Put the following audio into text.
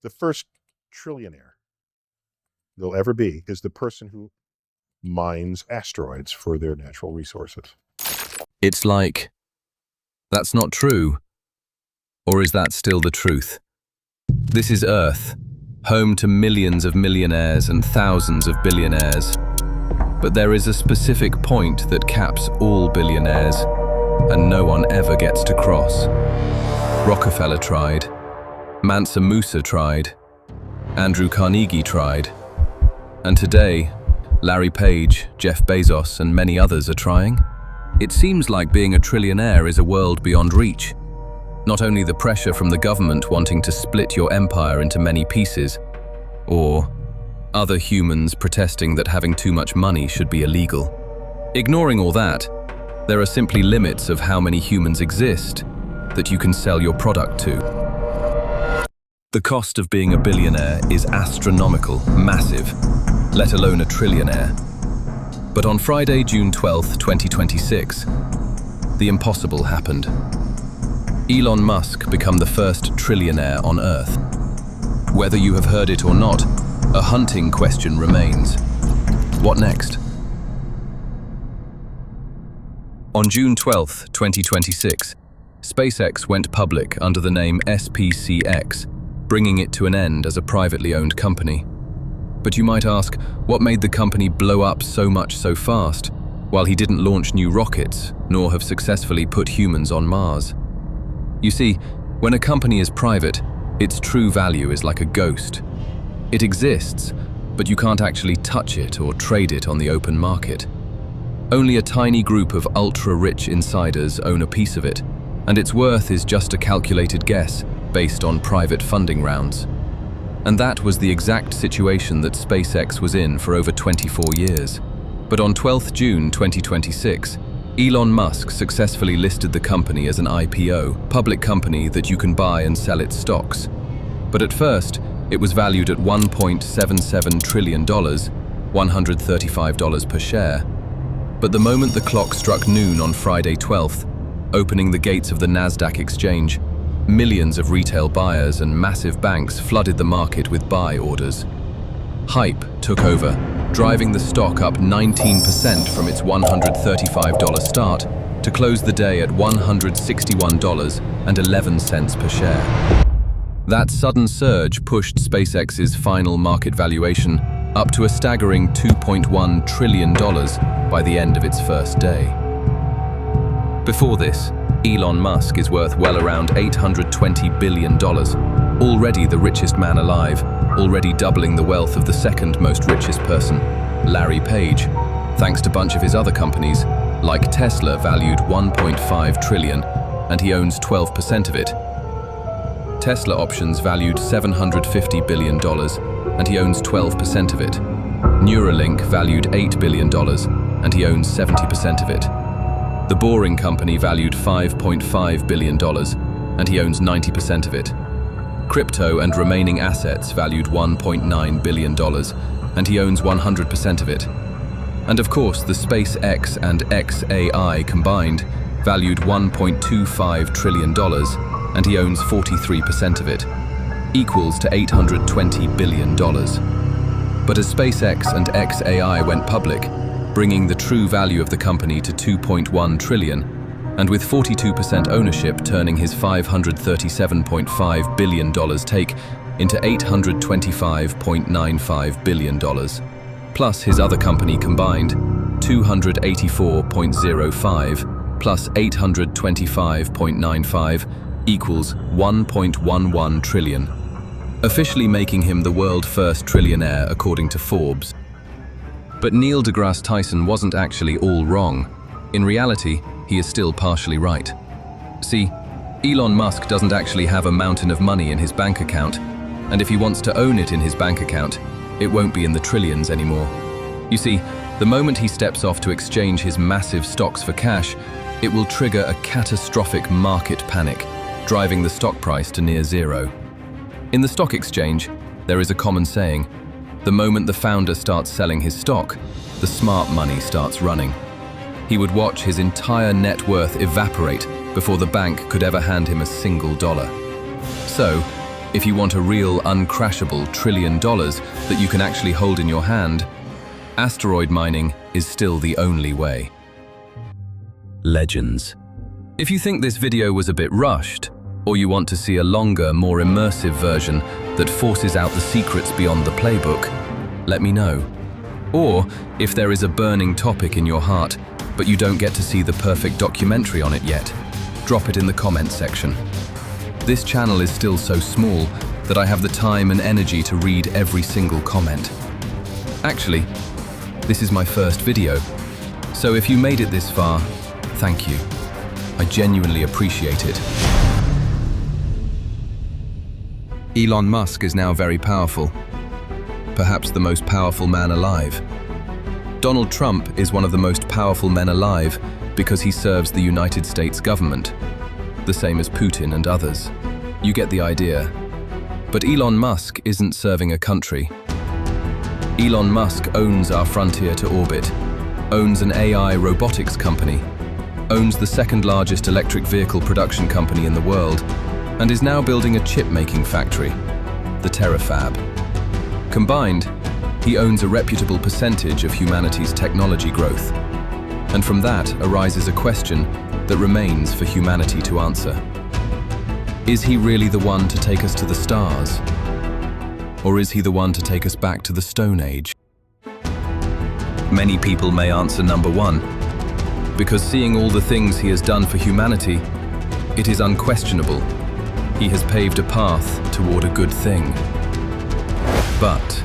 The first trillionaire there'll ever be is the person who mines asteroids for their natural resources. It's like, that's not true. Or is that still the truth? This is Earth, home to millions of millionaires and thousands of billionaires. But there is a specific point that caps all billionaires, and no one ever gets to cross. Rockefeller tried, Mansa Musa tried, Andrew Carnegie tried, and today, Larry Page, Jeff Bezos, and many others are trying. It seems like being a trillionaire is a world beyond reach. Not only the pressure from the government wanting to split your empire into many pieces, or other humans protesting that having too much money should be illegal. Ignoring all that, there are simply limits of how many humans exist that you can sell your product to. The cost of being a billionaire is astronomical, massive, let alone a trillionaire. But on Friday, June 12, 2026, the impossible happened. Elon Musk became the first trillionaire on Earth. Whether you have heard it or not, a hunting question remains. What next? On June 12, 2026, SpaceX went public under the name SPCX, bringing it to an end as a privately owned company. But you might ask, what made the company blow up so much so fast, while he didn't launch new rockets, nor have successfully put humans on Mars? You see, when a company is private, its true value is like a ghost. It exists, but you can't actually touch it or trade it on the open market. Only a tiny group of ultra-rich insiders own a piece of it, and its worth is just a calculated guess based on private funding rounds. And that was the exact situation that SpaceX was in for over 24 years. But on 12th June 2026, Elon Musk successfully listed the company as an IPO, public company that you can buy and sell its stocks. But at first, it was valued at $1.77 trillion, $135 per share. But the moment the clock struck noon on Friday 12th, opening the gates of the Nasdaq exchange, millions of retail buyers and massive banks flooded the market with buy orders. Hype took over, driving the stock up 19% from its $135 start to close the day at $161.11 per share. That sudden surge pushed SpaceX's final market valuation up to a staggering $2.1 trillion by the end of its first day. Before this, Elon Musk is worth well around $820 billion, already the richest man alive, already doubling the wealth of the second most richest person, Larry Page, thanks to a bunch of his other companies, like Tesla valued $1.5 trillion, and he owns 12% of it. Tesla options valued $750 billion, and he owns 12% of it. Neuralink valued $8 billion, and he owns 70% of it. The Boring Company valued $5.5 billion, and he owns 90% of it. Crypto and remaining assets valued $1.9 billion, and he owns 100% of it. And of course, the SpaceX and XAI combined valued $1.25 trillion, and he owns 43% of it, equals to $820 billion. But as SpaceX and XAI went public, bringing the true value of the company to $2.1 trillion, and with 42% ownership turning his $537.5 billion take into $825.95 billion, plus his other company combined, 284.05 plus 825.95 equals 1.11 trillion, officially making him the world's first trillionaire according to Forbes. But Neil deGrasse Tyson wasn't actually all wrong. In reality, he is still partially right. See, Elon Musk doesn't actually have a mountain of money in his bank account, and if he wants to own it in his bank account, it won't be in the trillions anymore. You see, the moment he steps off to exchange his massive stocks for cash, it will trigger a catastrophic market panic, driving the stock price to near zero. In the stock exchange, there is a common saying: the moment the founder starts selling his stock, the smart money starts running. He would watch his entire net worth evaporate before the bank could ever hand him a single dollar. So, If you want a real uncrashable $1 trillion that you can actually hold in your hand, asteroid mining is still the only way. Legends. If you think this video was a bit rushed, or you want to see a longer, more immersive version that forces out the secrets beyond the playbook, let me know. Or, if there is a burning topic in your heart, but you don't get to see the perfect documentary on it yet, drop it in the comments section. This channel is still so small that I have the time and energy to read every single comment. Actually, this is my first video, so if you made it this far, thank you. I genuinely appreciate it. Elon Musk is now very powerful, perhaps the most powerful man alive. Donald Trump is one of the most powerful men alive because he serves the United States government, the same as Putin and others. You get the idea. But Elon Musk isn't serving a country. Elon Musk owns our frontier to orbit, owns an AI robotics company, owns the second largest electric vehicle production company in the world, and is now building a chip-making factory, the Terafab. Combined, he owns a reputable percentage of humanity's technology growth. And from that arises a question that remains for humanity to answer. Is he really the one to take us to the stars? Or is he the one to take us back to the Stone Age? Many people may answer number one, because seeing all the things he has done for humanity, it is unquestionable. He has paved a path toward a good thing. But